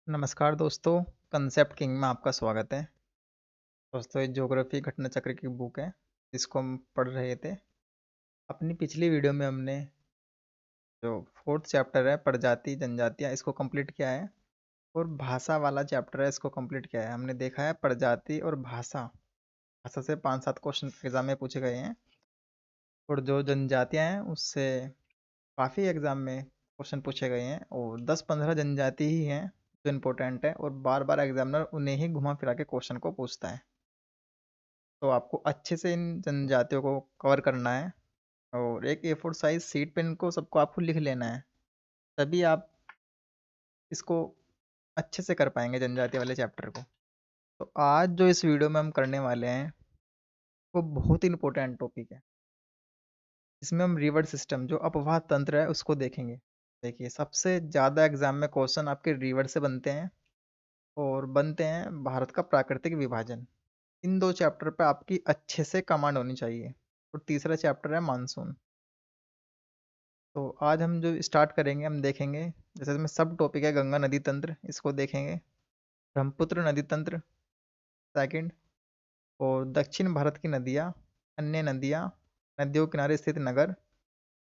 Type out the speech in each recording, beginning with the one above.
नमस्कार दोस्तों, concept king में आपका स्वागत है। दोस्तों, ये ज्योग्राफी घटना चक्र की बुक है जिसको हम पढ़ रहे थे। अपनी पिछली वीडियो में हमने जो फोर्थ चैप्टर है प्रजाति जनजातियाँ इसको कंप्लीट किया है और भाषा वाला चैप्टर है इसको कंप्लीट किया है। हमने देखा है प्रजाति और भाषा। भाषा से 5-7 क्वेश्चन एग्जाम में पूछे गए हैं और जो जनजातियाँ हैं उससे काफ़ी एग्जाम में क्वेश्चन पूछे गए हैं और 10-15 जनजाति ही हैं जो इम्पोर्टेंट है और बार बार एग्जामिनर उन्हें ही घुमा फिरा के क्वेश्चन को पूछता है। तो आपको अच्छे से इन जनजातियों को कवर करना है और एक A4 साइज शीट पेन को सबको आपको लिख लेना है। तभी आप इसको अच्छे से कर पाएंगे जनजाति वाले चैप्टर को। तो आज जो इस वीडियो में हम करने वाले हैं वो बहुत ही इंपॉर्टेंट टॉपिक है। इसमें हम रिवर सिस्टम जो अपवाह तंत्र है उसको देखेंगे। देखिए, सबसे ज़्यादा एग्जाम में क्वेश्चन आपके रिवर से बनते हैं और बनते हैं भारत का प्राकृतिक विभाजन। इन दो चैप्टर पे आपकी अच्छे से कमांड होनी चाहिए। और तीसरा चैप्टर है मानसून। तो आज हम जो स्टार्ट करेंगे हम देखेंगे, जैसे इसमें सब टॉपिक है गंगा नदी तंत्र, इसको देखेंगे। ब्रह्मपुत्र नदी तंत्र सेकंड, और दक्षिण भारत की नदियाँ, अन्य नदियाँ, नदियों के किनारे स्थित नगर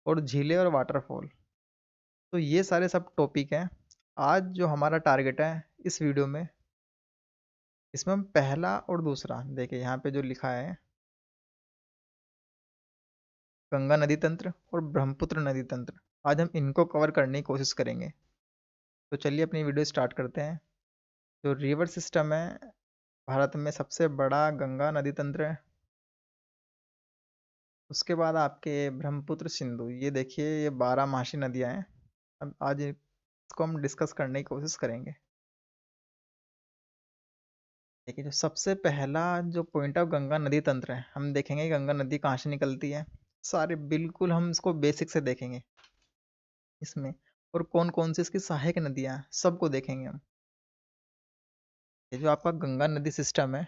और झीलें और वाटरफॉल। तो ये सारे सब टॉपिक हैं। आज जो हमारा टारगेट है इस वीडियो में, इसमें हम पहला और दूसरा देखिए, यहाँ पे जो लिखा है गंगा नदी तंत्र और ब्रह्मपुत्र नदी तंत्र, आज हम इनको कवर करने की कोशिश करेंगे। तो चलिए अपनी वीडियो स्टार्ट करते हैं। जो रिवर सिस्टम है भारत में सबसे बड़ा गंगा नदी तंत्र है। उसके बाद आपके ब्रह्मपुत्र सिंधु, ये देखिए ये 12 महासी नदियाँ हैं। अब आज इसको हम डिस्कस करने की कोशिश करेंगे। देखिए, जो सबसे पहला जो पॉइंट ऑफ गंगा नदी तंत्र है, हम देखेंगे गंगा नदी कहाँ से निकलती है। सारे बिल्कुल हम इसको बेसिक से देखेंगे इसमें, और कौन कौन सी इसकी सहायक नदियाँ हैं सबको देखेंगे हम। ये जो आपका गंगा नदी सिस्टम है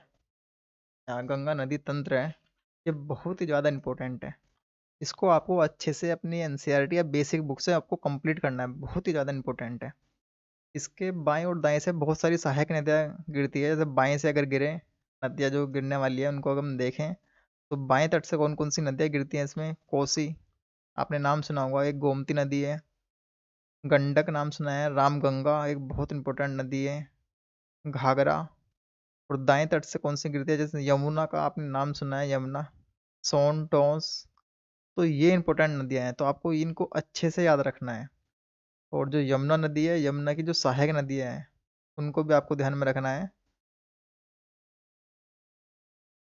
या गंगा नदी तंत्र है, ये बहुत ही ज़्यादा इंपॉर्टेंट है। इसको आपको अच्छे से अपनी एनसीईआरटी या बेसिक बुक से आपको कंप्लीट करना है, बहुत ही ज़्यादा इंपॉर्टेंट है। इसके बाएं और दाएं से बहुत सारी सहायक नदियाँ गिरती है। जैसे बाएं से अगर गिरे नदियाँ जो गिरने वाली है उनको अगर हम देखें, तो बाएं तट से कौन कौन सी नदियाँ गिरती हैं इसमें, कोसी, आपने नाम सुना होगा, एक गोमती नदी है। गंडक नाम सुना है, रामगंगा एक बहुत इंपॉर्टेंट नदी है, घाघरा। और दाएं तट से कौन सी गिरती है, जैसे यमुना का आपने नाम सुना है, यमुना, सोन, टोंस। तो ये इंपॉर्टेंट नदियाँ हैं, तो आपको इनको अच्छे से याद रखना है। और जो यमुना नदी है, यमुना की जो सहायक नदियाँ हैं उनको भी आपको ध्यान में रखना है।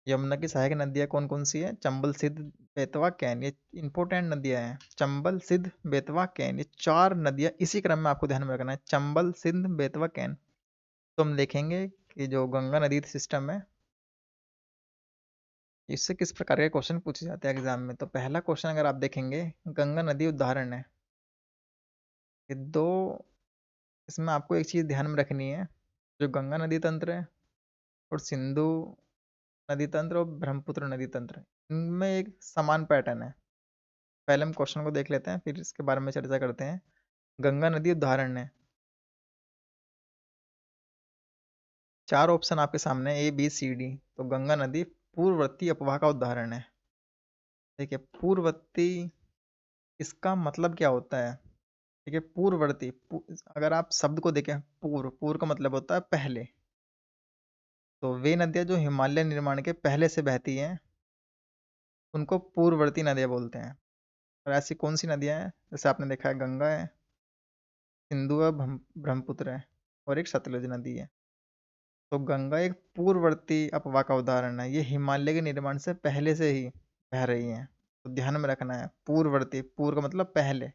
यमुना की सहायक नदियाँ कौन कौन सी है, चंबल, सिद्ध, बेतवा, कैन, ये इंपॉर्टेंट नदियाँ हैं। चंबल, सिद्ध, बेतवा, कैन, ये 4 नदियाँ इसी क्रम में आपको ध्यान में रखना है, चंबल, सिंध, बेतवा, कैन। तो हम देखेंगे कि जो गंगा नदी सिस्टम है इससे किस प्रकार के क्वेश्चन पूछे जाते हैं एग्जाम में। तो पहला क्वेश्चन अगर आप देखेंगे, गंगा नदी उदाहरण है। ये दो, इसमें आपको एक चीज़ ध्यान में रखनी है, जो गंगा नदी तंत्र है और सिंधु नदी तंत्र और ब्रह्मपुत्र नदी तंत्र, इनमें एक समान पैटर्न है। पहले हम क्वेश्चन को देख लेते हैं फिर इसके बारे में चर्चा करते हैं। गंगा नदी उदाहरण है, 4 ऑप्शन आपके सामने ए बी सी डी। तो गंगा नदी पूर्ववर्ती अपवाह का उदाहरण है। देखिए, पूर्ववर्ती इसका मतलब क्या होता है। देखिए, पूर्ववर्ती अगर आप शब्द को देखें, पूर्व, पूर्व का मतलब होता है पहले। तो वे नदियाँ जो हिमालय निर्माण के पहले से बहती हैं उनको पूर्ववर्ती नदियाँ बोलते हैं। और ऐसी कौन सी नदियाँ हैं, जैसे आपने देखा है गंगा है, सिंधु है, ब्रह्मपुत्र है और एक सतलुज नदी है। तो गंगा एक पूर्ववर्ती अपवाह का उदाहरण है, ये हिमालय के निर्माण से पहले से ही बह रही हैं। तो ध्यान में रखना है, पूर्ववर्ती, पूर्व का मतलब पहले,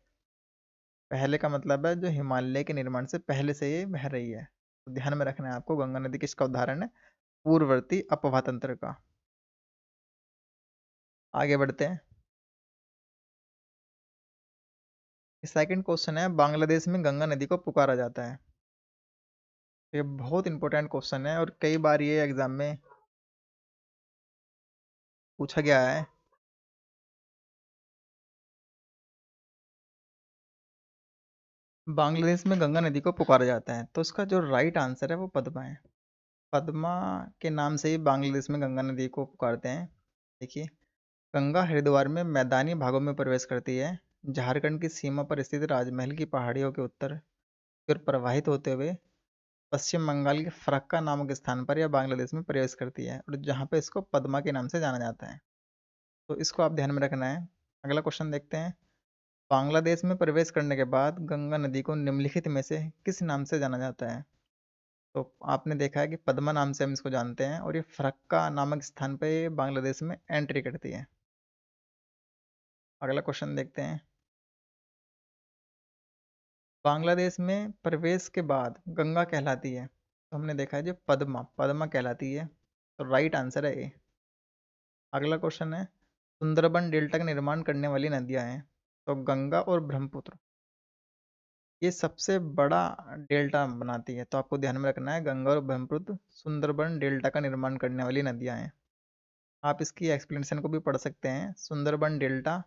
पहले का मतलब है जो हिमालय के निर्माण से पहले से ये बह रही है। तो ध्यान में रखना है आपको, गंगा नदी किसका उदाहरण है, पूर्ववर्ती अपवाह तंत्र का। आगे बढ़ते हैं। सेकंड क्वेश्चन है, बांग्लादेश में गंगा नदी को पुकारा जाता है। ये बहुत इंपॉर्टेंट क्वेश्चन है और कई बार ये एग्जाम में पूछा गया है। बांग्लादेश में गंगा नदी को पुकारा जाता है, तो उसका जो राइट आंसर है वो पद्मा है। पद्मा के नाम से ही बांग्लादेश में गंगा नदी को पुकारते हैं। देखिए, गंगा हरिद्वार में मैदानी भागों में प्रवेश करती है। झारखंड की सीमा पर स्थित राजमहल की पहाड़ियों के उत्तर की ओर प्रवाहित होते हुए पश्चिम बंगाल के फरक्का नामक स्थान पर यह बांग्लादेश में प्रवेश करती है, और जहाँ पे इसको पद्मा के नाम से जाना जाता है। तो इसको आप ध्यान में रखना है। अगला क्वेश्चन देखते हैं। बांग्लादेश में प्रवेश करने के बाद गंगा नदी को निम्नलिखित में से किस नाम से जाना जाता है? तो आपने देखा है कि पद्मा नाम से हम इसको जानते हैं, और ये फरक्का नामक स्थान पे ये बांग्लादेश में एंट्री करती है। अगला क्वेश्चन देखते हैं। बांग्लादेश में प्रवेश के बाद गंगा कहलाती है, तो हमने देखा है जो पद्मा पद्मा कहलाती है, तो राइट आंसर है ए। अगला क्वेश्चन है, सुंदरबन डेल्टा का निर्माण करने वाली नदियां हैं, तो गंगा और ब्रह्मपुत्र ये सबसे बड़ा डेल्टा बनाती है, तो आपको ध्यान में रखना है गंगा और ब्रह्मपुत्र सुंदरबन डेल्टा का निर्माण करने वाली नदियां हैं। आप इसकी एक्सप्लेनेशन को भी पढ़ सकते हैं। सुंदरबन डेल्टा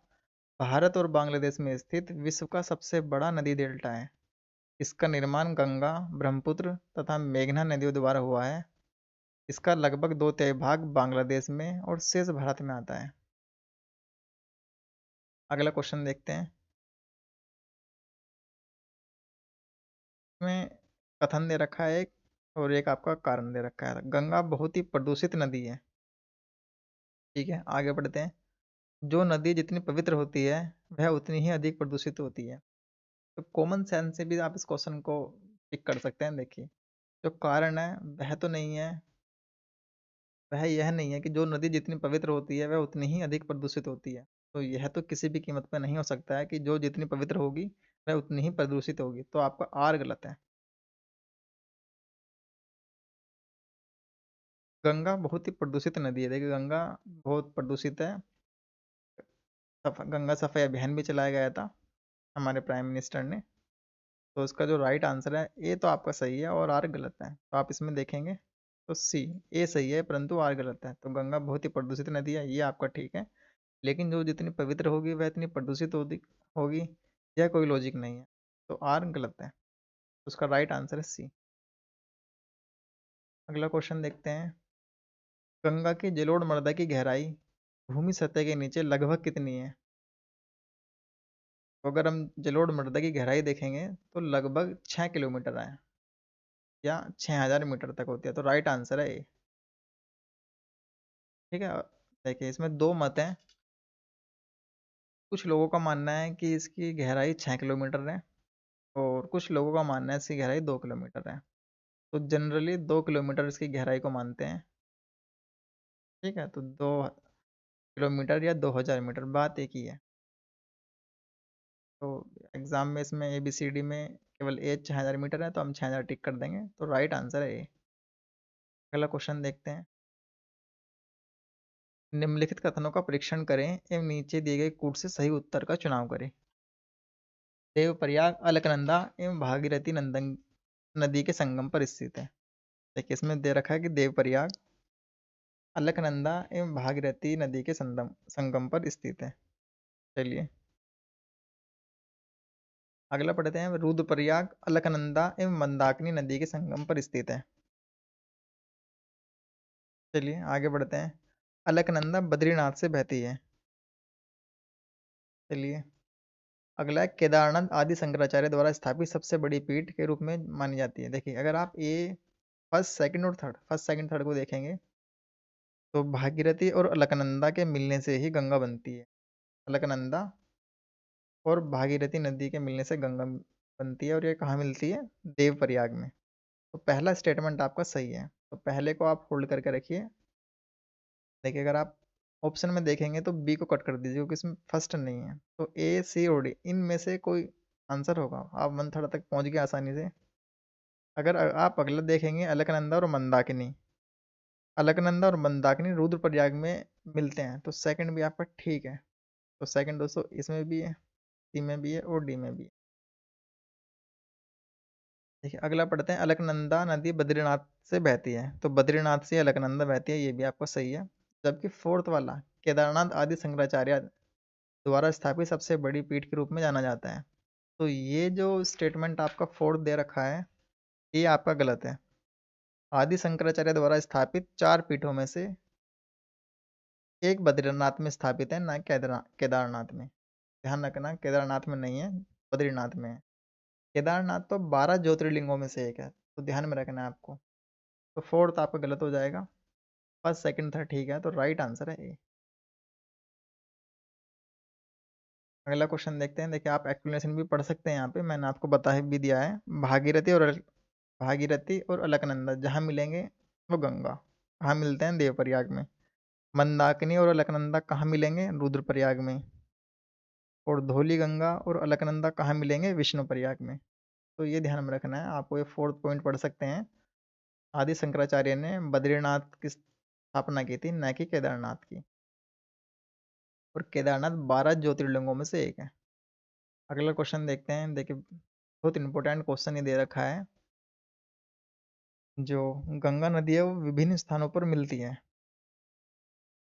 भारत और बांग्लादेश में स्थित विश्व का सबसे बड़ा नदी डेल्टा है। इसका निर्माण गंगा, ब्रह्मपुत्र तथा मेघना नदियों द्वारा हुआ है। इसका लगभग 2/3 भाग बांग्लादेश में और शेष भारत में आता है। अगला क्वेश्चन देखते हैं। इसमें कथन दे रखा है एक, और एक आपका कारण दे रखा है। गंगा बहुत ही प्रदूषित नदी है। ठीक है, आगे बढ़ते हैं। जो नदी जितनी पवित्र होती है वह उतनी ही अधिक प्रदूषित होती है। तो कॉमन सेंस से भी आप इस क्वेश्चन को पिक कर सकते हैं। देखिए, जो कारण है वह तो नहीं है, वह यह नहीं है कि जो नदी जितनी पवित्र होती है वह उतनी ही अधिक प्रदूषित होती है। तो यह तो किसी भी कीमत पर नहीं हो सकता है कि जो जितनी पवित्र होगी वह उतनी ही प्रदूषित होगी। तो आपका आर गलत है। गंगा बहुत ही प्रदूषित नदी है। देखिए, गंगा बहुत प्रदूषित है। गंगा सफाई अभियान भी चलाया गया था हमारे प्राइम मिनिस्टर ने। तो इसका जो राइट आंसर है ए तो आपका सही है और आर गलत है। तो आप इसमें देखेंगे तो सी, ए सही है परंतु आर गलत है। तो गंगा बहुत ही प्रदूषित नदी है, ये आपका ठीक है। लेकिन जो जितनी पवित्र होगी वह इतनी प्रदूषित होगी, यह कोई लॉजिक नहीं है। तो आर गलत है। तो उसका राइट आंसर है सी। अगला क्वेश्चन देखते हैं। गंगा की जलोढ़ मृदा की गहराई भूमि सतह के नीचे लगभग कितनी है? तो अगर हम जलोढ़ मृदा की गहराई देखेंगे तो लगभग 6 किलोमीटर है, या 6000 मीटर तक होती है। तो राइट आंसर है ए। ठीक है, देखिए इसमें दो मत हैं। कुछ लोगों का मानना है कि इसकी गहराई 6 किलोमीटर है, और कुछ लोगों का मानना है इसकी गहराई 2 किलोमीटर है। तो जनरली 2 किलोमीटर इसकी गहराई को मानते हैं। ठीक है, तो 2 किलोमीटर या 2000 मीटर बात एक ही है। तो एग्जाम में इसमें ए बी सी डी में केवल ए 6000 मीटर है, तो हम 6000 टिक कर देंगे। तो राइट आंसर है ए। अगला क्वेश्चन देखते हैं। निम्नलिखित कथनों का परीक्षण करें एवं नीचे दिए गए कूट से सही उत्तर का चुनाव करें। देवप्रयाग अलकनंदा एवं भागीरथी नंदन नदी के संगम पर स्थित है। देखिए, इसमें दे रखा है कि देवप्रयाग अलकनंदा एवं भागीरथी नदी के संगम संगम पर स्थित है। चलिए अगला पढ़ते हैं। रुद्रप्रयाग अलकनंदा एवं मंदाकिनी नदी के संगम पर स्थित है। चलिए आगे बढ़ते हैं। अलकनंदा बद्रीनाथ से बहती है। चलिए अगला है, केदारनाथ आदि शंकराचार्य द्वारा स्थापित सबसे बड़ी पीठ के रूप में मानी जाती है। देखिए, अगर आप ए फर्स्ट सेकंड थर्ड को देखेंगे तो भागीरथी और अलकनंदा के मिलने से ही गंगा बनती है। अलकनंदा और भागीरथी नदी के मिलने से गंगा बनती है, और ये कहाँ मिलती है? देवप्रयाग में। तो पहला स्टेटमेंट आपका सही है, तो पहले को आप होल्ड करके रखिए। देखिए, अगर आप ऑप्शन में देखेंगे तो बी को कट कर दीजिए क्योंकि इसमें फर्स्ट नहीं है। तो ए सी और डी इनमें से कोई आंसर होगा। आप 1/3 तक पहुंच गए आसानी से। अगर आप अगला देखेंगे, अलकनंदा और मंदाकिनी, अलकनंदा और मंदाकिनी रुद्रप्रयाग में मिलते हैं, तो सेकंड भी आपका ठीक है। तो सेकंड दोस्तों इसमें भी है, सी में भी है और डी में भी है। देखिए अगला पढ़ते हैं। अलकनंदा नदी बद्रीनाथ से बहती है, तो बद्रीनाथ से अलकनंदा बहती है, ये भी आपको सही है। जबकि फोर्थ वाला, केदारनाथ आदि शंकराचार्य द्वारा स्थापित सबसे बड़ी पीठ के रूप में जाना जाता है। तो ये जो स्टेटमेंट आपका फोर्थ दे रखा है, ये आपका गलत है। आदि शंकराचार्य द्वारा स्थापित 4 पीठों में से एक बद्रीनाथ में स्थापित है, ना केदारनाथ में। ध्यान रखना, केदारनाथ में नहीं है, बद्रीनाथ में है। केदारनाथ तो 12 ज्योतिर्लिंगों में से एक है, तो ध्यान में रखना है आपको। तो फोर्थ आपका गलत हो जाएगा। फर्स्ट सेकंड थर्ड ठीक है, तो राइट आंसर है ए। अगला क्वेश्चन देखते हैं। देखिए, आप एक्सप्लेनेशन भी पढ़ सकते हैं, यहाँ पे मैंने आपको बता भी दिया है। भागीरथी और अलकनंदा जहाँ मिलेंगे वो गंगा। कहाँ मिलते हैं? देवप्रयाग में। मंदाकिनी और अलकनंदा कहाँ मिलेंगे? रुद्रप्रयाग में। और धौली गंगा और अलकनंदा कहाँ मिलेंगे? विष्णुप्रयाग में। तो ये ध्यान में रखना है आपको। ये फोर्थ पॉइंट पढ़ सकते हैं। आदि शंकराचार्य ने बद्रीनाथ की स्थापना की थी, न कि केदारनाथ की। और केदारनाथ 12 ज्योतिर्लिंगों में से एक है। अगला क्वेश्चन देखते हैं। देखिए, बहुत इंपॉर्टेंट क्वेश्चन ये दे रखा है। जो गंगा नदी है वो विभिन्न स्थानों पर मिलती है।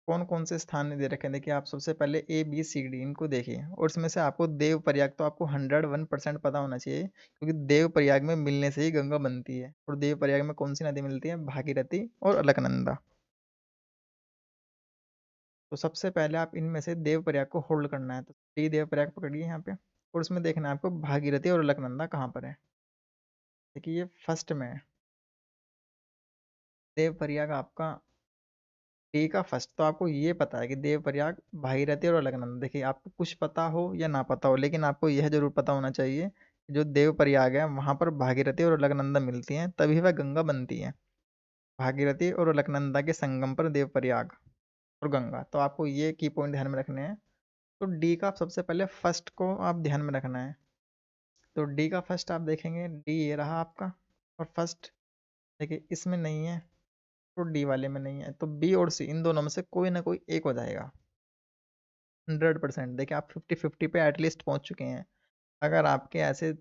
कौन कौन से स्थान दे रखे हैं? देखिए, आप सबसे पहले ए बी सी डी इनको देखिए, और इसमें से आपको देव प्रयाग तो आपको 101% पता होना चाहिए, क्योंकि देव प्रयाग में मिलने से ही गंगा बनती है। और देव प्रयाग में कौन सी नदी मिलती है? भागीरथी और अलकनंदा। तो सबसे पहले आप इनमें से देव प्रयाग को होल्ड करना है, तो डी देव प्रयाग पकड़िए यहाँ पे, और उसमें देखना है आपको भागीरथी और अलकनंदा कहाँ पर है। देखिए, ये फर्स्ट में है देव प्रयाग आपका, डी का फर्स्ट। तो आपको ये पता है कि देव प्रयाग, भागीरथी और अलकनंदा। देखिए, आपको कुछ पता हो या ना पता हो, लेकिन आपको यह जरूर पता होना चाहिए कि जो देव प्रयाग है वहां पर भागीरथी और अलकनंदा मिलती हैं, तभी वह गंगा बनती है। भागीरथी और अलकनंदा के संगम पर देव प्रयाग और गंगा। तो आपको ये की पॉइंट ध्यान में रखने हैं। तो डी का सबसे पहले फर्स्ट को आप ध्यान में रखना है। तो डी का फर्स्ट आप देखेंगे, डी ये रहा आपका। और फर्स्ट देखिए, इसमें नहीं है, तो डी वाले में नहीं है, तो बी और सी इन दोनों में से कोई ना कोई एक हो जाएगा। 100%। देखिए, आप 50-50 पे एटलीस्ट पहुंच चुके हैं। अगर आपके ऐसे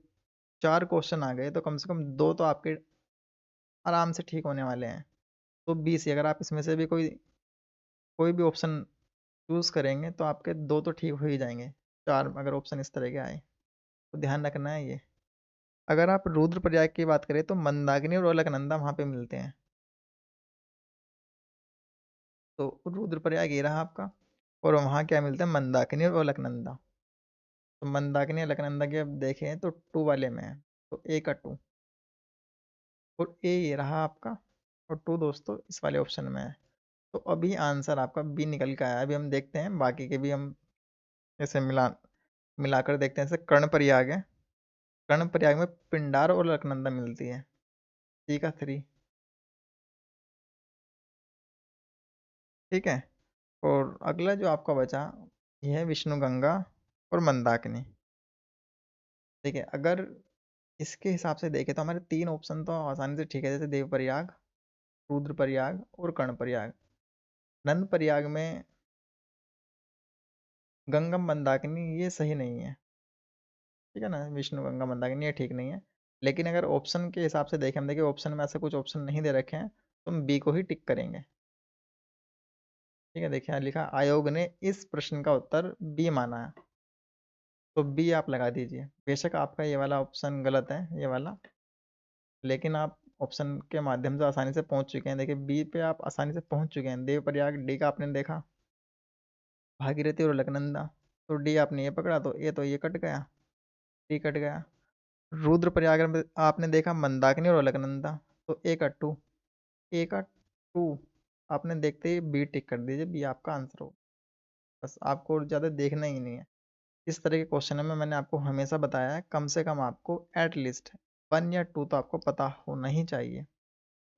4 क्वेश्चन आ गए, तो कम से कम 2 तो आपके आराम से ठीक होने वाले हैं। तो बी सी, अगर आप इसमें से भी कोई कोई भी ऑप्शन चूज करेंगे, तो आपके 2 तो ठीक हो ही जाएंगे। 4 अगर ऑप्शन इस तरह के आए, तो ध्यान रखना है ये। अगर आप रुद्रप्रयाग की बात करें, तो मंदाकिनी और अलकनंदा वहाँ पे मिलते हैं। तो रुद्रप्रयाग ये रहा आपका, और वहाँ क्या मिलता है? मंदाकिनी और अलकनंदा। तो मंदाकिनी अलकनंदा के अब देखें तो 2 वाले में है, तो ए का 2। और ए ये रहा आपका, और 2 दोस्तों इस वाले ऑप्शन में है। तो अभी आंसर आपका बी निकल के आया। अभी हम देखते हैं बाकी के भी, हम जैसे मिलाकर देखते हैं। जैसे कर्ण प्रयाग है, कर्ण प्रयाग में पिंडार और अलकनंदा मिलती है। सी का 3। ठीक है। और अगला जो आपका बचा, यह है विष्णु गंगा और मंदाकिनी। देखिए, अगर इसके हिसाब से देखें तो हमारे 3 ऑप्शन तो आसानी से ठीक है, जैसे देव प्रयाग, रुद्र प्रयाग और कर्ण प्रयाग। नंद प्रयाग में गंगम मंदाकिनी ये सही नहीं है। ठीक है ना, विष्णु गंगा मंदाकिनी ये ठीक नहीं है। लेकिन अगर ऑप्शन के हिसाब से देखें, हम देखिए ऑप्शन में ऐसे कुछ ऑप्शन नहीं दे रखे हैं, तो हम बी को ही टिक करेंगे। ठीक है, देखिए यहाँ लिखा, आयोग ने इस प्रश्न का उत्तर बी माना है, तो बी आप लगा दीजिए। बेशक आपका ये वाला ऑप्शन गलत है, ये वाला, लेकिन आप ऑप्शन के माध्यम से आसानी से पहुंच चुके हैं। देखिए, बी पे आप आसानी से पहुंच चुके हैं। देव प्रयाग डी का आपने देखा, भागीरथी और अलकनंदा। तो डी आपने ये पकड़ा, तो ए तो ये कट गया, डी कट गया। रुद्र प्रयाग में आपने देखा मंदाकिनी और अलकनंदा, तो ए का 2, ए का 2 आपने देखते ही बी टिक कर दीजिए, बी आपका आंसर हो। बस आपको और ज़्यादा देखना ही नहीं है। इस तरह के क्वेश्चन में मैंने आपको हमेशा बताया है, कम से कम आपको एट लीस्ट 1 या 2 तो आपको पता होना ही चाहिए।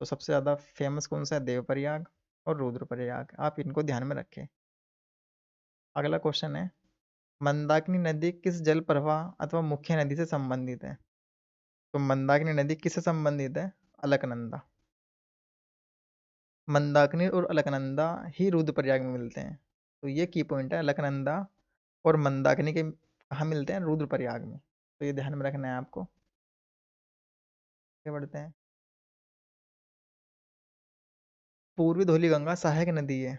तो सबसे ज़्यादा फेमस कौन सा है? देवप्रयाग और रुद्रप्रयाग। आप इनको ध्यान में रखें। अगला क्वेश्चन है, मंदाकिनी नदी किस जल प्रवाह अथवा मुख्य नदी से संबंधित है? तो मंदाकिनी नदी किससे संबंधित है? अलकनंदा। मंदाकिनी और अलकनंदा ही रुद्रप्रयाग में मिलते हैं। तो ये की पॉइंट है, अलकनंदा और मंदाकिनी के कहाँ मिलते हैं? रुद्रप्रयाग में। तो ये ध्यान में रखना है आपको। आगे बढ़ते हैं। पूर्वी धौली गंगा सहायक नदी है।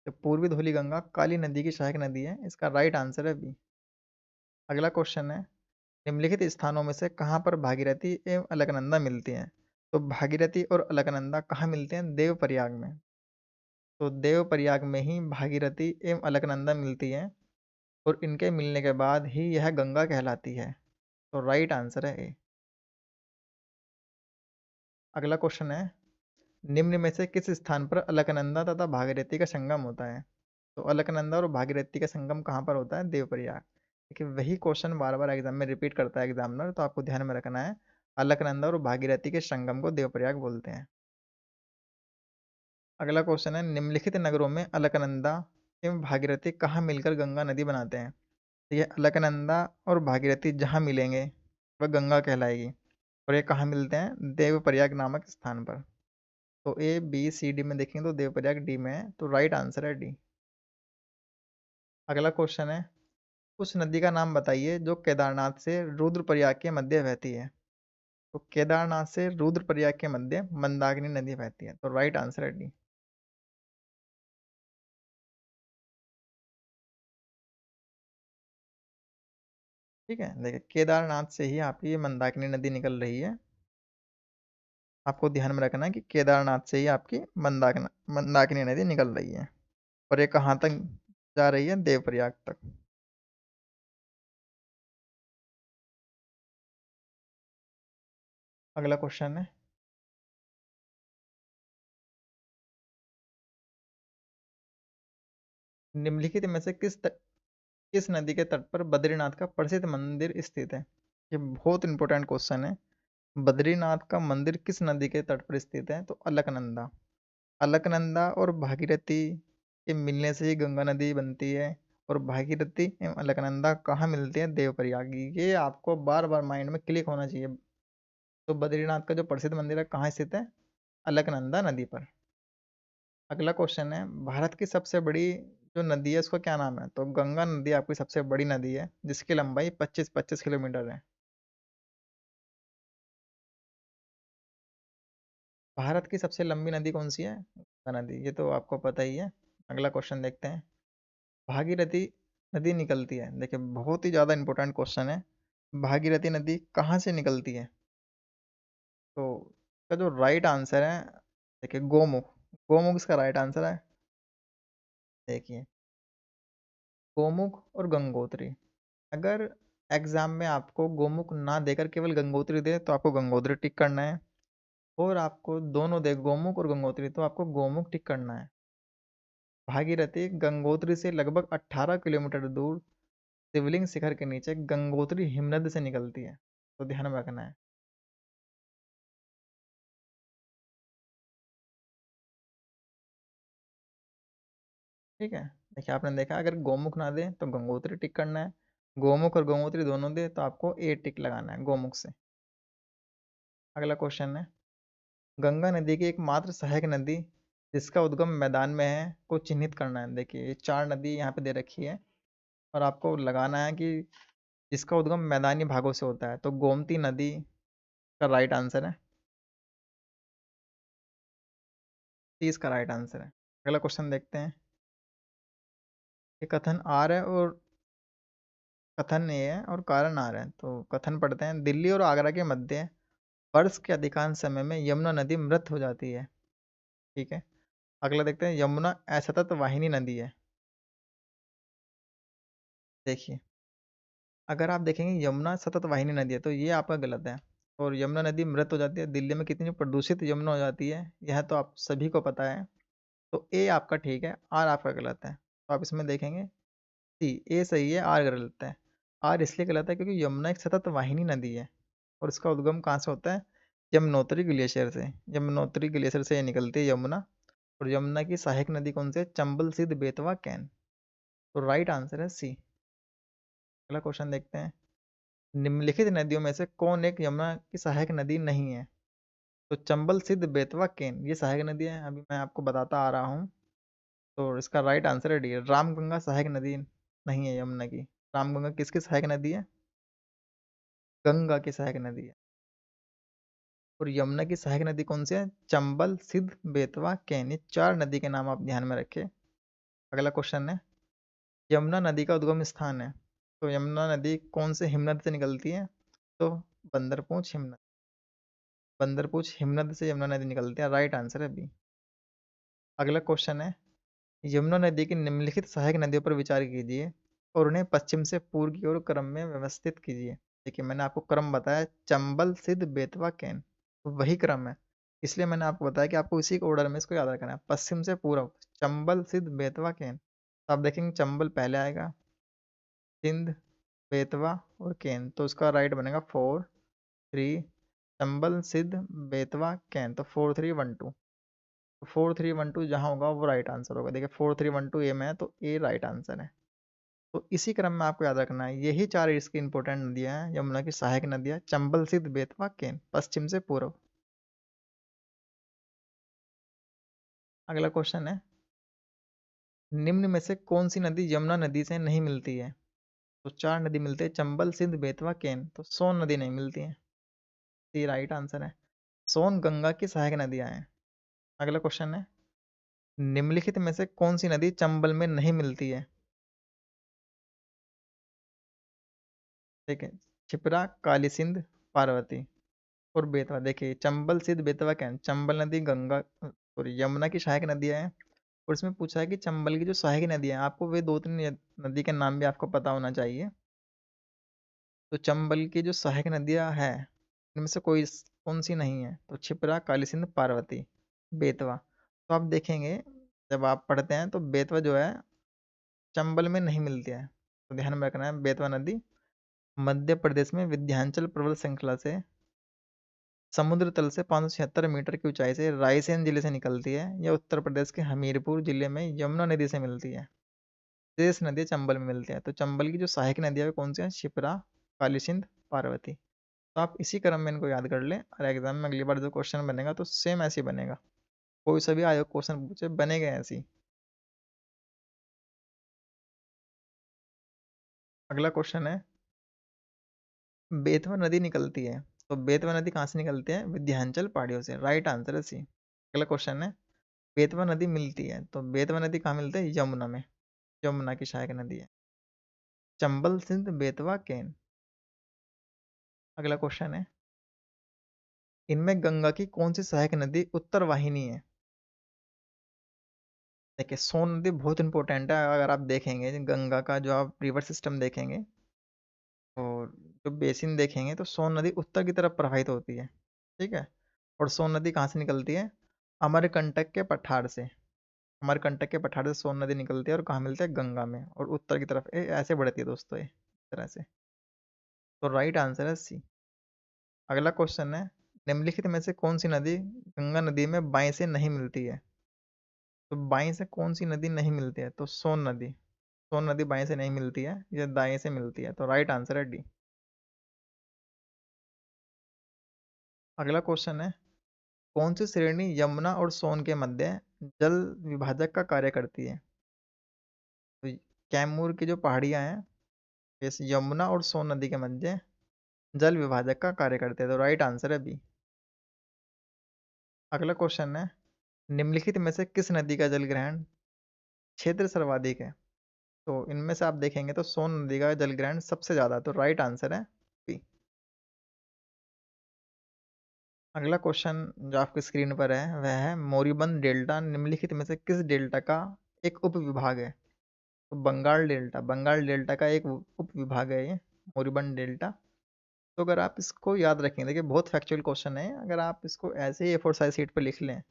तो पूर्वी धौली गंगा काली नदी की सहायक नदी है। इसका राइट आंसर है बी। अगला क्वेश्चन है, निम्नलिखित स्थानों में से कहाँ पर भागीरथी एवं अलकनंदा मिलती हैं? तो भागीरथी और अलकनंदा कहाँ मिलते हैं? देवप्रयाग में। तो देवप्रयाग में ही भागीरथी एवं अलकनंदा मिलती हैं और इनके मिलने के बाद ही यह गंगा कहलाती है। तो राइट आंसर है ए। अगला क्वेश्चन है, निम्न में से किस स्थान पर अलकनंदा तथा भागीरथी का संगम होता है? तो अलकनंदा और भागीरथी का संगम कहाँ पर होता है? देवप्रयाग। देखिए वही क्वेश्चन बार बार एग्जाम में रिपीट करता है एग्जामिनर, तो आपको ध्यान में रखना है। अलकनंदा और भागीरथी के संगम को देवप्रयाग बोलते हैं। अगला क्वेश्चन है, निम्नलिखित नगरों में अलकनंदा एवं भागीरथी कहाँ मिलकर गंगा नदी बनाते हैं? तो ये अलकनंदा और भागीरथी जहाँ मिलेंगे वह गंगा कहलाएगी। और ये कहाँ मिलते हैं? देवप्रयाग नामक स्थान पर। तो ए बी सी डी में देखेंगे तो देवप्रयाग डी में है, तो राइट आंसर है डी। अगला क्वेश्चन है, उस नदी का नाम बताइए जो केदारनाथ से रुद्रप्रयाग के मध्य बहती है। तो केदारनाथ से रुद्रप्रयाग के मध्य मंदाकिनी नदी बहती है, तो राइट आंसर है डी। ठीक है, देखिए केदारनाथ से ही आपकी ये मंदाकिनी नदी निकल रही है। आपको ध्यान में रखना है कि केदारनाथ से ही आपकी मंदाकिनी नदी निकल रही है। और ये कहाँ तक जा रही है? देवप्रयाग तक। अगला क्वेश्चन है, निम्नलिखित में से किस नदी के तट पर बद्रीनाथ का प्रसिद्ध मंदिर स्थित है? ये बहुत इंपॉर्टेंट क्वेश्चन है। बद्रीनाथ का मंदिर किस नदी के तट पर स्थित है? तो अलकनंदा। अलकनंदा और भागीरथी के मिलने से ही गंगा नदी बनती है। और भागीरथी एवं अलकनंदा कहाँ मिलती है? देवप्रयाग। ये आपको बार बार माइंड में क्लिक होना चाहिए। तो बद्रीनाथ का जो प्रसिद्ध मंदिर है कहाँ स्थित है? अलकनंदा नदी पर। अगला क्वेश्चन है, भारत की सबसे बड़ी जो नदी है उसका क्या नाम है? तो गंगा नदी आपकी सबसे बड़ी नदी है जिसकी लंबाई 25-25 किलोमीटर है। भारत की सबसे लंबी नदी कौन सी है? गंगा नदी, ये तो आपको पता ही है। अगला क्वेश्चन देखते हैं, भागीरथी नदी निकलती है, देखिए बहुत ही ज़्यादा इंपॉर्टेंट क्वेश्चन है। भागीरथी नदी कहाँ से निकलती है? तो इसका जो राइट आंसर है, देखिए गोमुख। गोमुख इसका राइट आंसर है। देखिए गोमुख और गंगोत्री। अगर एग्जाम में आपको गोमुख ना देकर केवल गंगोत्री दे तो आपको गंगोत्री टिक करना है। और आपको दोनों दे, गोमुख और गंगोत्री, तो आपको गोमुख टिक करना है। भागीरथी गंगोत्री से लगभग 18 किलोमीटर दूर शिवलिंग शिखर के नीचे गंगोत्री हिमनद से निकलती है, तो ध्यान में रखना है। ठीक है, देखिए आपने देखा अगर गोमुख ना दे तो गंगोत्री टिक करना है। गोमुख और गंगोत्री दोनों दे तो आपको ए टिक लगाना है गोमुख से। अगला क्वेश्चन है, गंगा नदी की एकमात्र सहायक नदी जिसका उद्गम मैदान में है को चिन्हित करना है। देखिए ये चार नदी यहाँ पे दे रखी है और आपको लगाना है कि जिसका उद्गम मैदानी भागों से होता है। तो गोमती नदी का राइट आंसर है। 30 का राइट आंसर है। अगला क्वेश्चन देखते हैं, ये कथन आर है और कथन ए है और कारण आर है। तो कथन पढ़ते हैं, दिल्ली और आगरा के मध्य वर्ष के अधिकांश समय में यमुना नदी मृत हो जाती है। ठीक है, अगला देखते हैं, यमुना असतत वाहिनी नदी है। देखिए अगर आप देखेंगे यमुना सतत वाहिनी नदी है तो ये आपका गलत है। और यमुना नदी मृत हो जाती है, दिल्ली में कितनी प्रदूषित यमुना हो जाती है यह तो आप सभी को पता है। तो ए आपका ठीक है, आर आपका गलत है। तो आप इसमें देखेंगे सी, ए सही है, आर गलत है। आर इसलिए गलत है क्योंकि यमुना एक सतत वाहिनी नदी है और इसका उद्गम कहाँ से होता है? यमुनोत्री ग्लेशियर से। यमुनोत्री ग्लेशियर से ये निकलती है यमुना। और यमुना की सहायक नदी कौन सी है? चंबल सिद्ध बेतवा कैन। तो राइट आंसर है सी। अगला क्वेश्चन देखते हैं, निम्नलिखित नदियों में से कौन एक यमुना की सहायक नदी नहीं है? तो चंबल सिद्ध बेतवा केन ये सहायक नदी है, अभी मैं आपको बताता आ रहा हूँ। तो इसका राइट आंसर है डी, रामगंगा सहायक नदी नहीं है यमुना की। रामगंगा किसकी सहायक नदी है? गंगा की सहायक नदी है। और यमुना की सहायक नदी कौन सी है? चंबल सिद्ध बेतवा केन, ये चार नदी के नाम आप ध्यान में रखें। अगला क्वेश्चन है, यमुना नदी का उद्गम स्थान है। तो यमुना नदी कौन से हिमनद से निकलती है? तो बंदरपूंछ हिमनद, बंदरपूंछ हिमनद से यमुना नदी निकलती है, राइट आंसर है बी। अगला क्वेश्चन है, यमुना नदी की निम्नलिखित सहायक नदियों पर विचार कीजिए और उन्हें पश्चिम से पूर्व की ओर क्रम में व्यवस्थित कीजिए। देखिए मैंने आपको क्रम बताया, चंबल सिद्ध बेतवा कैन, तो वही क्रम है, इसलिए मैंने आपको बताया कि आपको इसी ऑर्डर में इसको याद रखना है, पश्चिम से पूर्व, चंबल सिद्ध बेतवा कैन। तो आप देखेंगे चंबल पहले आएगा, सिंध, बेतवा और केन, तो उसका राइट बनेगा 4 3, चंबल सिद्ध बेतवा कैन, तो 4 3 1 2, 4 3 1 2 जहाँ होगा वो राइट आंसर होगा। देखिए 4 3 1 2 ए में है, तो ए राइट आंसर है। तो इसी क्रम में आपको याद रखना है, यही चार इसकी इंपॉर्टेंट नदियां हैं, यमुना की सहायक नदियां, चंबल सिद्ध बेतवा केन, पश्चिम से पूर्व। अगला क्वेश्चन है, निम्न में से कौन सी नदी यमुना नदी से नहीं मिलती है? तो चार नदी मिलते हैं, चंबल सिंध बेतवा केन, तो सोन नदी नहीं मिलती है, ये राइट आंसर है। सोन गंगा की सहायक नदियां हैं। अगला क्वेश्चन है, निम्नलिखित में से कौन सी नदी चंबल में नहीं मिलती है? ठीक है, क्षिप्रा, काली सिंध, पार्वती और बेतवा। देखिए चंबल सिद्ध बेतवा क्या है? चंबल नदी गंगा सॉरी यमुना की सहायक नदियां हैं, और इसमें पूछा है कि चंबल की जो सहायक नदियां हैं, आपको वे दो तीन नदी के नाम भी आपको पता होना चाहिए। तो चंबल की जो सहायक नदियां हैं, इनमें से कोई कौन सी नहीं है? तो क्षिप्रा, काली सिंध, पार्वती, बेतवा। तो आप देखेंगे जब आप पढ़ते हैं तो बेतवा जो है चंबल में नहीं मिलती है, तो ध्यान में रखना है। बेतवा नदी मध्य प्रदेश में विंध्याचल पर्वत श्रृंखला से समुद्र तल से 576 मीटर की ऊंचाई से रायसेन जिले से निकलती है, या उत्तर प्रदेश के हमीरपुर जिले में यमुना नदी से मिलती है। शेष नदियाँ चंबल में मिलती है। तो चंबल की जो सहायक नदियाँ वे कौन सी हैं? शिप्रा, काली सिंध, पार्वती। तो आप इसी क्रम में इनको याद कर लें, और एग्जाम में अगली बार जो क्वेश्चन बनेगा तो सेम ऐसे ही बनेगा, कोई सा भी आयोग क्वेश्चन पूछे बनेगा ऐसे ही। अगला क्वेश्चन है, बेतवा नदी निकलती है, तो बेतवा नदी कहाँ से निकलती है? विंध्याचल पहाड़ियों से, राइट आंसर है सी। अगला क्वेश्चन है, बेतवा नदी मिलती है, तो बेतवा नदी कहाँ मिलती है? यमुना में, यमुना की सहायक नदी है। चंबल सिंध बेतवा केन। अगला क्वेश्चन है, इनमें गंगा की कौन सी सहायक नदी उत्तर वाहिनी है? देखिए सोन नदी बहुत इंपॉर्टेंट है, अगर आप देखेंगे गंगा का जो आप रिवर सिस्टम देखेंगे और जो बेसिन देखेंगे, तो सोन नदी उत्तर की तरफ प्रवाहित होती है, ठीक है। और सोन नदी कहाँ से निकलती है? अमरकंटक के पठार से, अमरकंटक के पठार से सोन नदी निकलती है, और कहाँ मिलती है? गंगा में, और उत्तर की तरफ ऐसे बढ़ती है दोस्तों, ये इस तरह से। तो राइट आंसर है सी। अगला क्वेश्चन है, निम्नलिखित में से कौन सी नदी गंगा नदी में बाएं से नहीं मिलती है? तो बाएं से कौन सी नदी नहीं मिलती है? तो सोन नदी, सोन नदी बाएं से नहीं मिलती है, ये दाएं से मिलती है, तो राइट आंसर है डी। अगला क्वेश्चन है, कौन सी श्रेणी यमुना और सोन के मध्य जल विभाजक का कार्य करती है? तो कैमूर की जो पहाड़ियां हैं, इस यमुना और सोन नदी के मध्य जल विभाजक का कार्य करते हैं, तो राइट आंसर है बी। अगला क्वेश्चन है, निम्नलिखित में से किस नदी का जल ग्रहण क्षेत्र सर्वाधिक है? तो इनमें से आप देखेंगे तो सोन नदी का जल ग्रहण सबसे ज्यादा, तो राइट आंसर है बी। अगला क्वेश्चन जो आपकी स्क्रीन पर है वह है, मोरीबंद डेल्टा निम्नलिखित में से किस डेल्टा का एक उप विभाग है? तो बंगाल डेल्टा, बंगाल डेल्टा का एक उप विभाग है ये, मोरीबंद डेल्टा। तो अगर आप इसको याद रखेंगे, देखिए बहुत फैक्चुअल क्वेश्चन है, अगर आप इसको ऐसे ही A4 साइज शीट पर लिख लें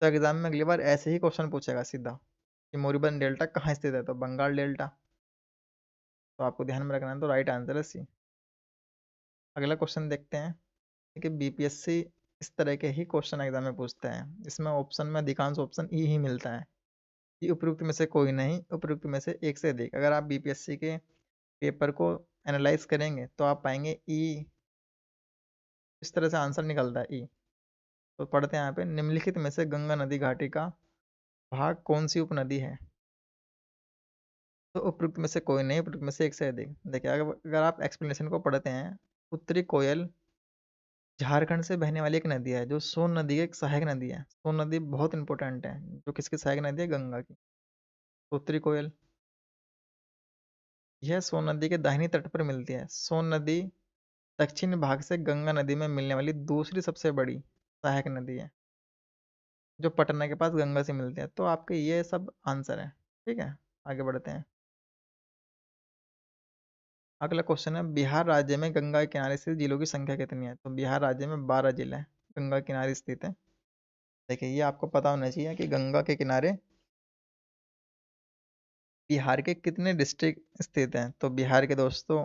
तो एग्जाम में अगली बार ऐसे ही क्वेश्चन पूछेगा सीधा, कि मोरीबंद डेल्टा कहाँ स्थित है? तो बंगाल डेल्टा। तो आपको ध्यान में रखना है, तो राइट आंसर है सी। अगला क्वेश्चन देखते हैं कि बीपीएससी इस तरह के ही क्वेश्चन एग्जाम में पूछते हैं, इसमें ऑप्शन में अधिकांश ऑप्शन ई ही मिलता है, कि उपयुक्त में से कोई नहीं, उपयुक्त में से एक से अधिक। अगर आप बीपीएससी के पेपर को एनालाइज करेंगे तो आप पाएंगे ई, इस तरह से आंसर निकलता है ई। तो पढ़ते हैं यहाँ पे, निम्नलिखित में से गंगा नदी घाटी का भाग कौन सी उपनदी है? तो उपयुक्त में से कोई नहीं, उपयुक्त में से एक से अधिक। देखिए अगर आप एक्सप्लेनेशन को पढ़ते हैं, उत्तरी कोयल झारखंड से बहने वाली एक नदी है, जो सोन नदी की एक सहायक नदी है। सोन नदी बहुत इंपॉर्टेंट है, जो किसकी सहायक नदी है? गंगा की। तो उत्तरी कोयल, यह सोन नदी के दाहिनी तट पर मिलती है। सोन नदी दक्षिण भाग से गंगा नदी में मिलने वाली दूसरी सबसे बड़ी सहायक नदी है, जो पटना के पास गंगा से मिलती है। तो आपके ये सब आंसर है। ठीक है, आगे बढ़ते हैं। अगला क्वेश्चन है, बिहार राज्य में गंगा के किनारे स्थित जिलों की संख्या कितनी है? तो बिहार राज्य में 12 जिले गंगा के किनारे स्थित है। देखिए, ये आपको पता होना चाहिए कि गंगा के किनारे बिहार के कितने डिस्ट्रिक्ट स्थित हैं। तो बिहार के दोस्तों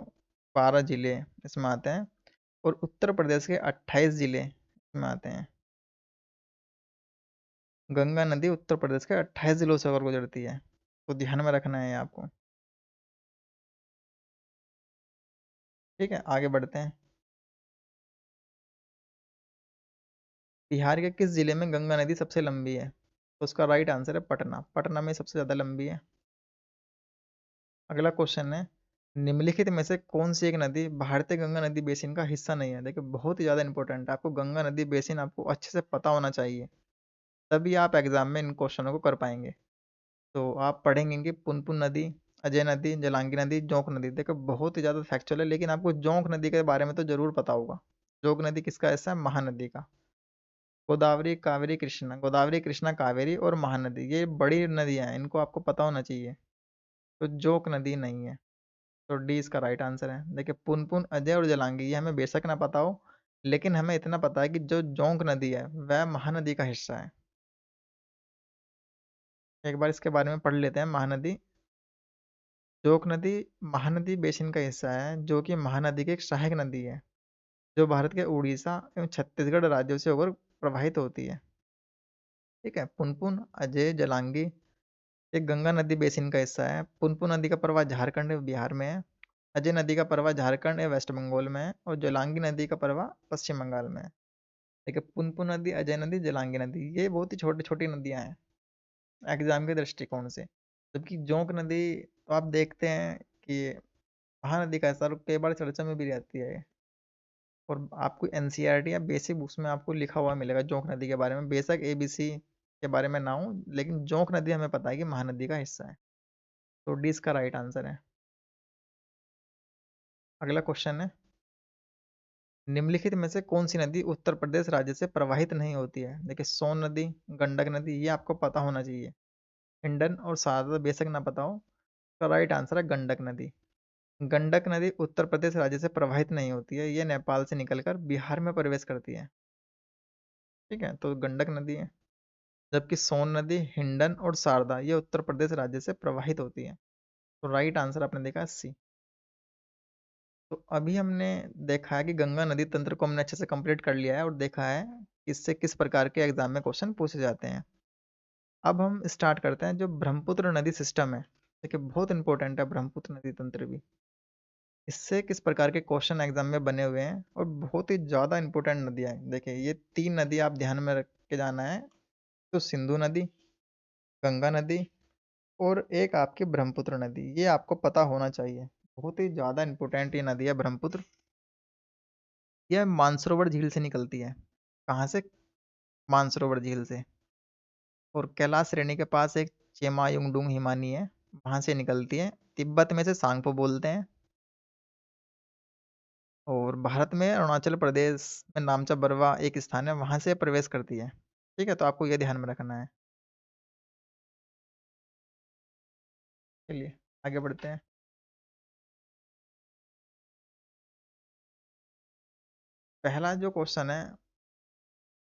12 जिले इसमें आते हैं, और उत्तर प्रदेश के 28 जिले इसमें आते हैं। गंगा नदी उत्तर प्रदेश के 28 जिलों से होकर गुजरती है, तो ध्यान में रखना है ये आपको। ठीक है, आगे बढ़ते हैं। बिहार के किस जिले में गंगा नदी सबसे लंबी है? तो उसका राइट आंसर है पटना। पटना में सबसे ज़्यादा लंबी है। अगला क्वेश्चन है, निम्नलिखित में से कौन सी एक नदी भारतीय गंगा नदी बेसिन का हिस्सा नहीं है? देखिए, बहुत ही ज़्यादा इंपॉर्टेंट है, आपको गंगा नदी बेसिन आपको अच्छे से पता होना चाहिए, तभी आप एग्जाम में इन क्वेश्चनों को कर पाएंगे। तो आप पढ़ेंगे कि पुनपुन नदी, अजय नदी, जलांगी नदी, जोंक नदी। देखो, बहुत ही ज़्यादा फैक्चुअल है, लेकिन आपको जोंक नदी के बारे में तो ज़रूर पता होगा। जोंक नदी किसका हिस्सा है? महानदी का। गोदावरी, कावेरी, कृष्णा, गोदावरी, कृष्णा, कावेरी और महानदी, ये बड़ी नदियां हैं, इनको आपको पता होना चाहिए। तो जोंक नदी नहीं है। तो डी इसका राइट आंसर है। देखिए, पुनपुन, अजय और जलांगी ये हमें बेशक ना पता हो, लेकिन हमें इतना पता है कि जो जोंक नदी है वह महानदी का हिस्सा है। एक बार इसके बारे में पढ़ लेते हैं। महानदी, जोंक नदी महानदी बेसिन का हिस्सा है, जो कि महानदी की एक सहायक नदी है, जो भारत के उड़ीसा एवं छत्तीसगढ़ राज्यों से होकर प्रवाहित होती है। ठीक है, पुनपुन, अजय, जलांगी एक गंगा नदी बेसिन का हिस्सा है। पुनपुन नदी का प्रवाह झारखंड एवं बिहार में है। अजय नदी का प्रवाह झारखंड एवं वेस्ट बंगाल में है, और जलांगी नदी का प्रवाह पश्चिम बंगाल में है। देखिए, पुनपुन नदी, अजय नदी, जलांगी नदी ये बहुत ही छोटी छोटी नदियां हैं एग्जाम के दृष्टिकोण से। जबकि जोंक नदी तो आप देखते हैं कि महानदी का हिस्सा, और कई बार चर्चा में भी रहती है ये। और आपको एनसीईआरटी या बेसिक बुक्स में आपको लिखा हुआ मिलेगा जोंक नदी के बारे में, बेशक एबीसी के बारे में ना हो, लेकिन जोंक नदी हमें पता है कि महानदी का हिस्सा है। तो डी इसका राइट आंसर है। अगला क्वेश्चन है, निम्नलिखित में से कौन सी नदी उत्तर प्रदेश राज्य से प्रवाहित नहीं होती है? देखिए, सोन नदी, गंडक नदी, ये आपको पता होना चाहिए। हिंडन और शारदा बेशक ना पता हो। तो राइट आंसर है गंडक नदी। गंडक नदी उत्तर प्रदेश राज्य से प्रवाहित नहीं होती है, ये नेपाल से निकलकर बिहार में प्रवेश करती है। ठीक है, तो गंडक नदी है। जबकि सोन नदी, हिंडन और शारदा ये उत्तर प्रदेश राज्य से प्रवाहित होती है। तो राइट आंसर आपने देखा सी। तो अभी हमने देखा है कि गंगा नदी तंत्र को हमने अच्छे से कंप्लीट कर लिया है, और देखा है इससे किस प्रकार के एग्जाम में क्वेश्चन पूछे जाते हैं। अब हम स्टार्ट करते हैं जो ब्रह्मपुत्र नदी सिस्टम है। देखिए, बहुत इंपॉर्टेंट है ब्रह्मपुत्र नदी तंत्र भी। इससे किस प्रकार के क्वेश्चन एग्जाम में बने हुए हैं, और बहुत ही ज़्यादा इंपॉर्टेंट नदियाँ हैं। देखिए, ये 3 नदी आप ध्यान में रख के जाना है। तो सिंधु नदी, गंगा नदी और एक आपकी ब्रह्मपुत्र नदी, ये आपको पता होना चाहिए। बहुत ही ज़्यादा इंपॉर्टेंट ये नदी है ब्रह्मपुत्र। यह मानसरोवर झील से निकलती है। कहाँ से? मानसरोवर झील से। और कैलाश श्रेणी के पास एक चेमायुंगडुंग हिमानी है, वहाँ से निकलती है। तिब्बत में से सांगपो बोलते हैं। और भारत में अरुणाचल प्रदेश में नामचा बरवा एक स्थान है, वहाँ से प्रवेश करती है। ठीक है, तो आपको ये ध्यान में रखना है। चलिए, आगे बढ़ते हैं। पहला जो क्वेश्चन है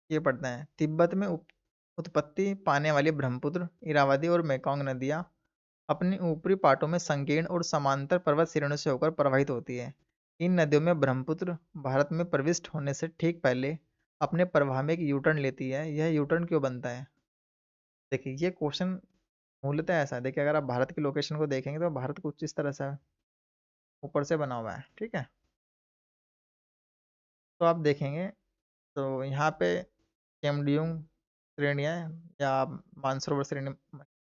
ये पढ़ते हैं। तिब्बत में उत्पत्ति पाने वाली ब्रह्मपुत्र, इरावदी और मेकोंग नदियाँ अपनी ऊपरी पाटों में संकीर्ण और समांतर पर्वत श्रेणियों से होकर प्रवाहित होती है। इन नदियों में ब्रह्मपुत्र भारत में प्रविष्ट होने से ठीक पहले अपने प्रवाह में एक यू टर्न लेती है। यह यू टर्न क्यों बनता है? देखिए, ये क्वेश्चन मूलतः ऐसा है। देखिए, अगर आप भारत की लोकेशन को देखेंगे तो भारत कुछ इस तरह से ऊपर से बना हुआ है। ठीक है, तो आप देखेंगे तो यहाँ पे केमडियुंग श्रेणियाँ या मानसरोवर श्रेणी,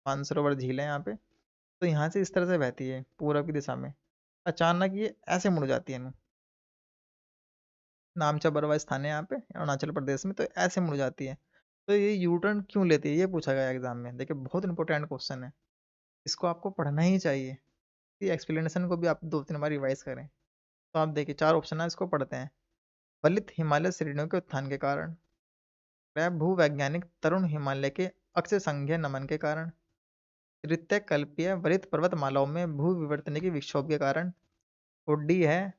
मानसरोवर झील है यहाँ पे। तो यहाँ से इस तरह से बहती है पूरब की दिशा में। अचानक ये ऐसे मुड़ जाती है ना, नामचा बरवा स्थान है यहाँ पे अरुणाचल प्रदेश में, तो ऐसे मुड़ जाती है। तो ये यू टर्न क्यों लेती है, ये पूछा गया एग्जाम में। देखिए, बहुत इंपॉर्टेंट क्वेश्चन है, इसको आपको पढ़ना ही चाहिए। ये एक्सप्लेनेशन को भी आप 2-3 बार रिवाइज करें, तो आप देखिए 4 ऑप्शन है, इसको पढ़ते हैं। वलित हिमालय श्रेणियों के उत्थान के कारण, वह भूवैज्ञानिक तरुण हिमालय के अक्ष संघीय नमन के कारण, तृतीय कल्पीय वलित पर्वतमालाओं में भू विवर्तन के विक्षोभ के कारण, और डी है,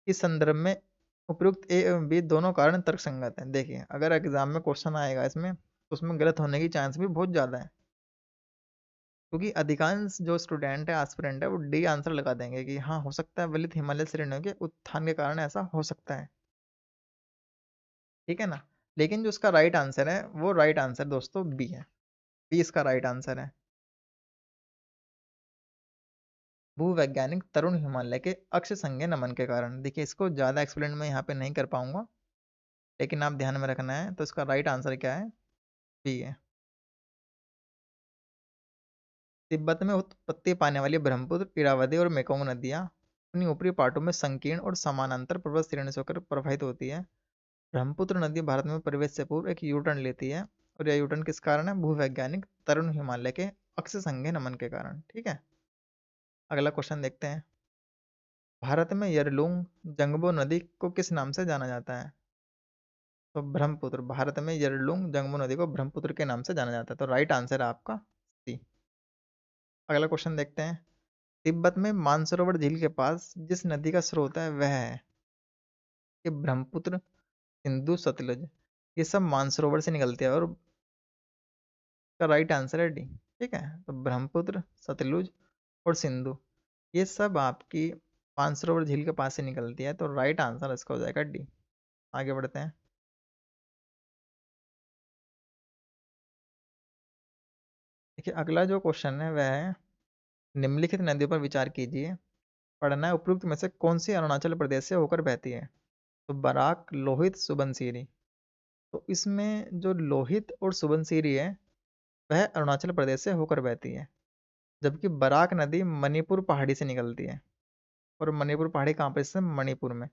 इस संदर्भ में उपयुक्त ए एवं बी दोनों कारण तर्कसंगत हैं। देखिए अगर एग्जाम में क्वेश्चन आएगा इसमें तो उसमें गलत होने की चांस भी बहुत ज़्यादा है, क्योंकि अधिकांश जो स्टूडेंट है एस्पिरेंट है वो डी आंसर लगा देंगे कि हाँ हो सकता है वलित हिमालय श्रेणियों के उत्थान के कारण ऐसा हो सकता है। ठीक है ना। लेकिन जो उसका राइट आंसर है वो राइट आंसर दोस्तों बी है। बी इसका राइट आंसर है। भूवैज्ञानिक तरुण हिमालय के अक्ष संज्ञा नमन के कारण। देखिए इसको ज़्यादा एक्सप्लेन मैं यहाँ पे नहीं कर पाऊंगा, लेकिन आप ध्यान में रखना है। तो इसका राइट आंसर क्या है? बी है। तिब्बत में उत्पत्ति पाने वाली ब्रह्मपुत्र, इरावदी और मेकोंग नदियाँ अपनी ऊपरी पार्टों में संकीर्ण और समानांतर पर्वत श्रेणी से होकर प्रवाहित होती है। ब्रह्मपुत्र नदी भारत में प्रवेश से पूर्व एक यू टर्न लेती है, और यह यू टर्न किस कारण है? भूवैज्ञानिक तरुण हिमालय के अक्ष संज्ञा नमन के कारण। ठीक है। अगला क्वेश्चन देखते हैं। भारत में यरलुंग जंगबो नदी को किस नाम से जाना जाता है? तो ब्रह्मपुत्र। भारत में यरलुंग जंगबो नदी को ब्रह्मपुत्र के नाम से जाना जाता है। तो राइट आंसर है आपका सी। अगला क्वेश्चन देखते हैं। तिब्बत में मानसरोवर झील के पास जिस नदी का स्रोत है वह है? कि ब्रह्मपुत्र, सिंधु, सतलुज। ये सब मानसरोवर से निकलते हैं, और का राइट आंसर है डी। ठीक है। तो ब्रह्मपुत्र, सतलुज और सिंधु ये सब आपकी मानसरोवर झील के पास से निकलती है। तो राइट आंसर इसका हो जाएगा डी। आगे बढ़ते हैं। देखिए अगला जो क्वेश्चन है वह है, निम्नलिखित नदियों पर विचार कीजिए। पढ़ना है उपयुक्त में से कौन सी अरुणाचल प्रदेश से होकर बहती है? तो बराक, लोहित, सुबनसिरी। तो इसमें जो लोहित और सुबनसिरी है वह अरुणाचल प्रदेश से होकर बहती है, जबकि बराक नदी मणिपुर पहाड़ी से निकलती है। और मणिपुर पहाड़ी कहाँ पर? इससे मणिपुर में।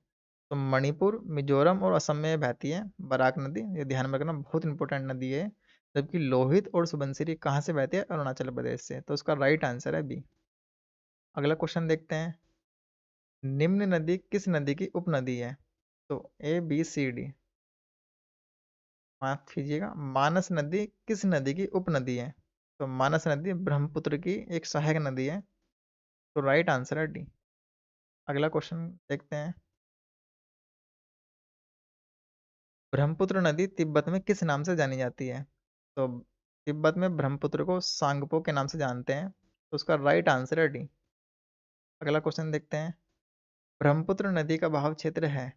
तो मणिपुर, मिजोरम और असम में बहती है बराक नदी, ये ध्यान में रखना, बहुत इंपॉर्टेंट नदी है। जबकि लोहित और सुबनसिरी कहाँ से बहती है? अरुणाचल प्रदेश से। तो उसका राइट आंसर है बी। अगला क्वेश्चन देखते हैं। निम्न नदी किस नदी की उपनदी है? तो ए बी सी डी। माफ कीजिएगा, मानस नदी किस नदी की उपनदी है? तो मानस नदी ब्रह्मपुत्र की एक सहायक नदी है। तो राइट आंसर है डी। अगला क्वेश्चन देखते हैं। ब्रह्मपुत्र नदी तिब्बत में किस नाम से जानी जाती है? तो तिब्बत में ब्रह्मपुत्र को सांगपो के नाम से जानते हैं। तो उसका राइट आंसर है डी। अगला क्वेश्चन देखते हैं। ब्रह्मपुत्र नदी का बहाव क्षेत्र है?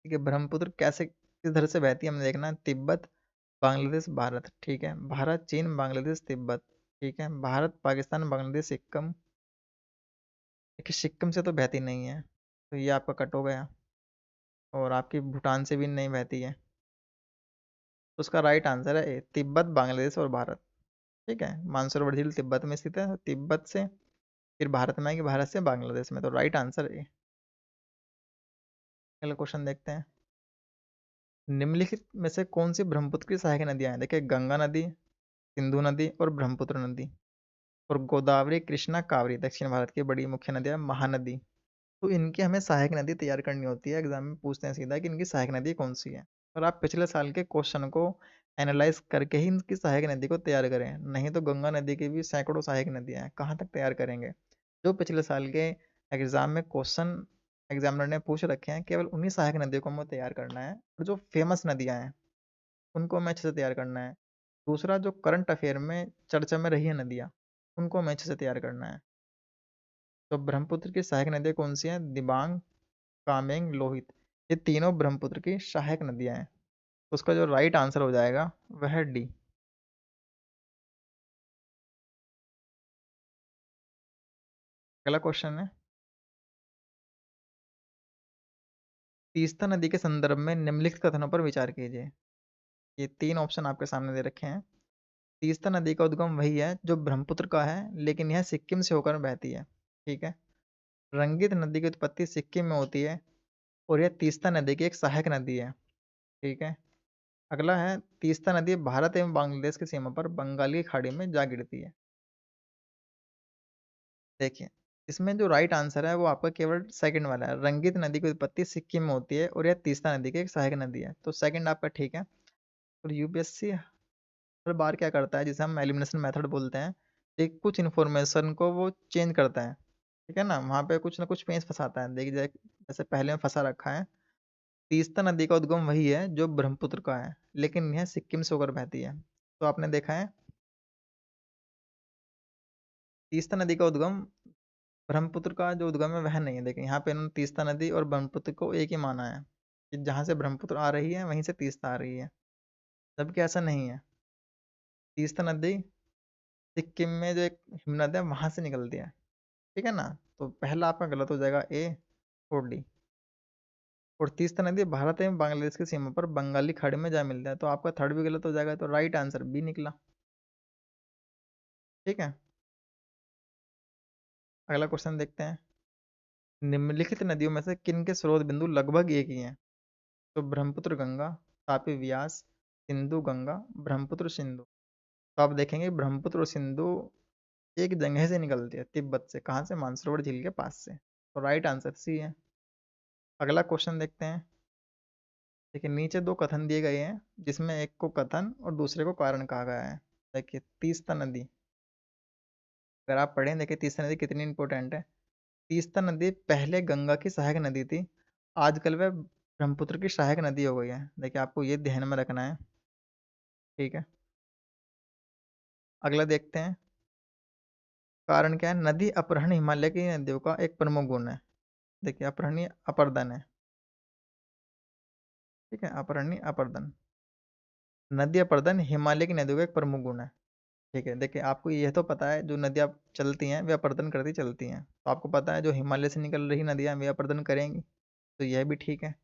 ठीक है। ब्रह्मपुत्र कैसे किस धर से बहती है हमें देखना है। तिब्बत, बांग्लादेश, भारत। ठीक है। भारत, चीन, बांग्लादेश, तिब्बत। ठीक है। भारत, पाकिस्तान, बांग्लादेश, सिक्किम। देखिए सिक्किम से तो बहती नहीं है, तो ये आपका कट हो गया। और आपकी भूटान से भी नहीं बहती है। तो उसका राइट आंसर है ए, तिब्बत, बांग्लादेश और भारत। ठीक है। मानसरोवर झील तिब्बत में स्थित है, तिब्बत से फिर भारत में आएगी, भारत से बांग्लादेश में। तो राइट आंसर ए। अगला क्वेश्चन देखते हैं। निम्नलिखित में से कौन सी ब्रह्मपुत्र की सहायक नदियां हैं? देखिए गंगा नदी, सिंधु नदी और ब्रह्मपुत्र नदी। और गोदावरी, कृष्णा, कावेरी दक्षिण भारत की बड़ी मुख्य नदियां, महानदी। तो इनकी हमें सहायक नदी तैयार करनी होती है। एग्जाम में पूछते हैं सीधा कि इनकी सहायक नदी कौन सी है, और आप पिछले साल के क्वेश्चन को एनालाइज करके ही इनकी सहायक नदी को तैयार करें। नहीं तो गंगा नदी की भी सैकड़ों सहायक नदियां हैं, कहाँ तक तैयार करेंगे। जो पिछले साल के एग्जाम में क्वेश्चन एग्जामिनर ने पूछ रखे हैं, केवल उन्हीं सहायक नदियों को हमें तैयार करना है, और जो फेमस नदियाँ हैं उनको हमें अच्छे से तैयार करना है। दूसरा, जो करंट अफेयर में चर्चा में रही है नदियाँ, उनको हमें अच्छे से तैयार करना है। तो ब्रह्मपुत्र की सहायक नदियाँ कौन सी हैं? दिबांग, कामेंग, लोहित। ये तीनों ब्रह्मपुत्र की सहायक नदियाँ हैं। उसका जो राइट आंसर हो जाएगा वह है डी। अगला क्वेश्चन है, तीस्ता नदी के संदर्भ में निम्नलिखित कथनों पर विचार कीजिए। ये 3 ऑप्शन आपके सामने दे रखे हैं। तीस्ता नदी का उद्गम वही है जो ब्रह्मपुत्र का है, लेकिन यह सिक्किम से होकर बहती है। ठीक है। रंगित नदी की उत्पत्ति सिक्किम में होती है, और यह तीस्ता नदी की एक सहायक नदी है। ठीक है। अगला है, तीस्ता नदी भारत एवं बांग्लादेश की सीमा पर बंगाली खाड़ी में जा गिरती है। देखिए इसमें जो राइट आंसर है वो आपका केवल सेकंड वाला है। रंगित नदी की उत्पत्ति सिक्किम में होती है और यह तीस्ता नदी की एक सहायक नदी है। तो सेकंड आपका ठीक है। और यूपीएससी हर बार क्या करता है, जिसे हम एलिमिनेशन मेथड बोलते हैं, एक कुछ इन्फॉर्मेशन को वो चेंज करता है। ठीक है ना, वहाँ पे कुछ ना कुछ पेंच फंसाता है। देखिए जैसे पहले में फंसा रखा है, तीस्ता नदी का उद्गम वही है जो ब्रह्मपुत्र का है, लेकिन यह सिक्किम से होकर बहती है। तो आपने देखा है तीस्ता नदी का उद्गम ब्रह्मपुत्र का जो उद्गम है वह नहीं है। देखिए यहाँ पे इन्होंने तीस्ता नदी और ब्रह्मपुत्र को एक ही माना है कि जहाँ से ब्रह्मपुत्र आ रही है वहीं से तीस्ता आ रही है, जबकि ऐसा नहीं है। तीस्ता नदी सिक्किम में जो एक हिमनद है वहां से निकलती है। ठीक है ना, तो पहला आपका गलत हो जाएगा ए और डी। और तीस्ता नदी भारत एवं बांग्लादेश की सीमा पर बंगाली खाड़ी में जा मिलता है। तो आपका थर्ड भी गलत हो जाएगा, तो राइट आंसर बी निकला। ठीक है, अगला क्वेश्चन देखते हैं। निम्नलिखित नदियों में से किन के स्रोत बिंदु लगभग एक ही हैं? तो ब्रह्मपुत्र गंगा, तापी व्यास, सिंधु गंगा, ब्रह्मपुत्र सिंधु। तो आप देखेंगे ब्रह्मपुत्र और सिंधु एक जगह से निकलती है, तिब्बत से। कहाँ से? मानसरोवर झील के पास से। तो राइट आंसर सी है। अगला क्वेश्चन देखते हैं। देखिए नीचे दो कथन दिए गए हैं, जिसमें एक को कथन और दूसरे को कारण कहा गया है। देखिए तीस्ता नदी, अगर आप पढ़ें, देखिए तीस्ता नदी कितनी इंपॉर्टेंट है। तीस्ता नदी पहले गंगा की सहायक नदी थी, आजकल वह ब्रह्मपुत्र की सहायक नदी हो गई है। देखिए आपको ये ध्यान में रखना है। ठीक है, अगला देखते हैं। कारण क्या है? नदी अपहरण हिमालय की नदियों का एक प्रमुख गुण है। देखिए अपहरणीय अपर्दन है। ठीक है, अपहरणीय अपर्दन, नदी अपरदन हिमालय की नदियों का एक प्रमुख गुण है। ठीक है, देखिए आपको यह तो पता है जो नदियाँ चलती हैं वे अपरदन करती चलती हैं, तो आपको पता है जो हिमालय से निकल रही नदियाँ वे अपरदन करेंगी। तो यह भी ठीक है,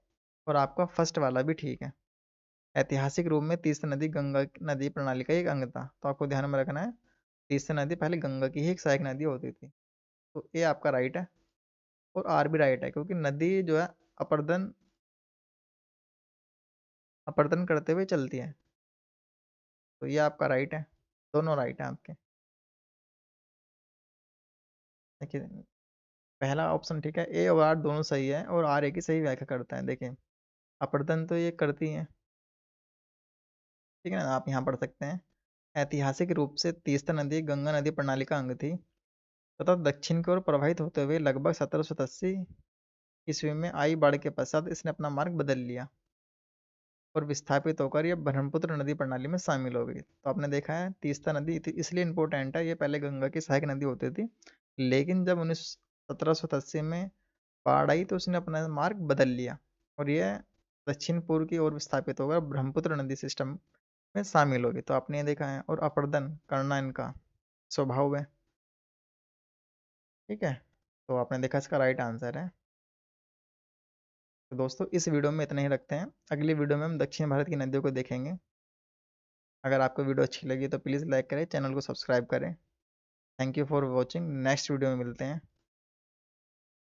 और आपका फर्स्ट वाला भी ठीक है। ऐतिहासिक रूप में तीस्ता नदी गंगा नदी प्रणाली का एक अंग था। तो आपको ध्यान में रखना है, तीस्ता नदी पहले गंगा की ही एक सहायक नदी होती थी। तो ये आपका राइट है, और आर भी राइट है, क्योंकि नदी जो है अपरदन अपरदन करते हुए चलती है। तो ये आपका राइट है, दोनों राइट है आपके। देखिए पहला ऑप्शन ठीक है, ए और आर दोनों सही है, और आर ए की सही व्याख्या करता है। देखिए अपरदन तो ये करती है। ठीक है ना, आप यहाँ पढ़ सकते हैं। ऐतिहासिक रूप से तीस्ता नदी गंगा नदी प्रणाली का अंग थी, तथा दक्षिण की ओर प्रवाहित होते हुए लगभग 1780 ईस्वी में आई बाढ़ के पश्चात इसने अपना मार्ग बदल लिया और विस्थापित होकर ये ब्रह्मपुत्र नदी प्रणाली में शामिल हो गई। तो आपने देखा है तीस्ता नदी इसलिए इम्पोर्टेंट है, ये पहले गंगा की सहायक नदी होती थी, लेकिन जब 1780 में बाढ़ आई तो उसने अपना मार्ग बदल लिया, और यह दक्षिण पूर्व की ओर विस्थापित होकर ब्रह्मपुत्र नदी सिस्टम में शामिल होगी। तो आपने ये देखा है, और अपर्दन करना इनका स्वभाव है। ठीक है, तो आपने देखा इसका राइट आंसर है। तो दोस्तों इस वीडियो में इतना ही रखते हैं, अगली वीडियो में हम दक्षिण भारत की नदियों को देखेंगे। अगर आपको वीडियो अच्छी लगी तो प्लीज़ लाइक करें, चैनल को सब्सक्राइब करें। Thank you for watching, next video में मिलते हैं।